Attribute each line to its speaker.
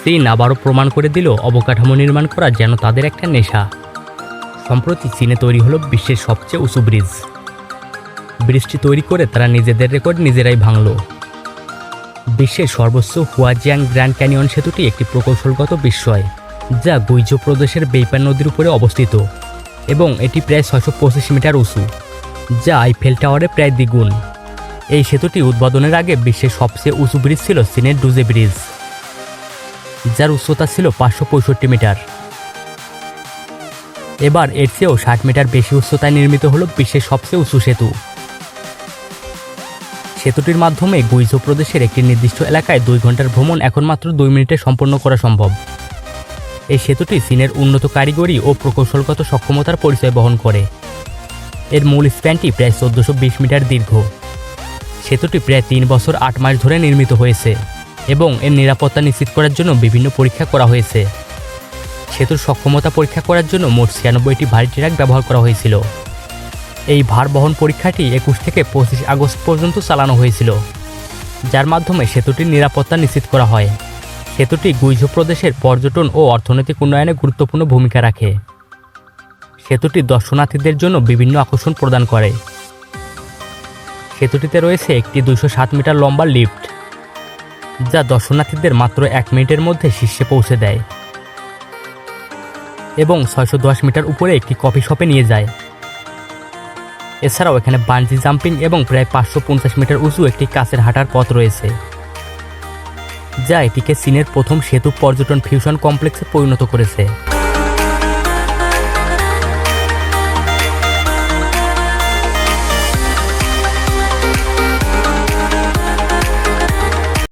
Speaker 1: চীন আবারও প্রমাণ করে দিল অবকাঠামো নির্মাণ করা যেন তাদের একটা নেশা। সম্প্রতি চীনে তৈরি হলো বিশ্বের সবচেয়ে উঁচু ব্রিজ। ব্রিজটি তৈরি করে তারা নিজেদের রেকর্ড নিজেরাই ভাঙল। বিশ্বের সর্বোচ্চ হুয়াজিয়াং গ্র্যান্ড ক্যানিয়ন সেতুটি একটি প্রকৌশলগত বিস্ময়, যা গুইজো প্রদেশের বেইপান নদীর উপরে অবস্থিত এবং এটি প্রায় 625 মিটার উঁচু, যা আইফেল টাওয়ারে প্রায় দ্বিগুণ। এই সেতুটি উদ্বোধনের আগে বিশ্বের সবচেয়ে উঁচু ব্রিজ ছিল চীনের ডুজে ব্রিজ, যার উচ্চতা ছিল 565 মিটার। এবার এর চেয়েও 60 মিটার বেশি উচ্চতায় নির্মিত হল বিশ্বের সবচেয়ে উঁচু সেতু। সেতুটির মাধ্যমে গুইজো প্রদেশের একটি নির্দিষ্ট এলাকায় 2 ঘন্টার ভ্রমণ এখন মাত্র 2 মিনিটে সম্পন্ন করা সম্ভব। এই সেতুটি চীনের উন্নত কারিগরি ও প্রকৌশলগত সক্ষমতার পরিচয় বহন করে। এর মূল স্প্যানটি প্রায় 1420 মিটার দীর্ঘ। সেতুটি প্রায় 3 বছর 8 মাস ধরে নির্মিত হয়েছে এবং এর নিরাপত্তা নিশ্চিত করার জন্য বিভিন্ন পরীক্ষা করা হয়েছে। সেতুর সক্ষমতা পরীক্ষা করার জন্য মোট 96টি ভারী ট্রাক ব্যবহার করা হয়েছিল। এই ভার বহন পরীক্ষাটি 21 থেকে 25 আগস্ট পর্যন্ত চালানো হয়েছিল, যার মাধ্যমে সেতুটির নিরাপত্তা নিশ্চিত করা হয়। সেতুটি গুইজো প্রদেশের পর্যটন ও অর্থনৈতিক উন্নয়নে গুরুত্বপূর্ণ ভূমিকা রাখে। সেতুটি দর্শনার্থীদের জন্য বিভিন্ন আকর্ষণ প্রদান করে। সেতুটিতে রয়েছে একটি 207 মিটার লম্বা লিফট, যা দর্শনার্থীদের মাত্র 1 মিনিটের মধ্যে শীর্ষে পৌঁছে দেয় এবং 610 মিটার উপরে একটি কফি শপে নিয়ে যায়। এছাড়াও এখানে বানজি জাম্পিং এবং প্রায় 550 মিটার উঁচু একটি কাছের হাঁটার পথ রয়েছে, যা এটিকে চীনের প্রথম সেতু পর্যটন ফিউশন কমপ্লেক্সে পরিণত করেছে।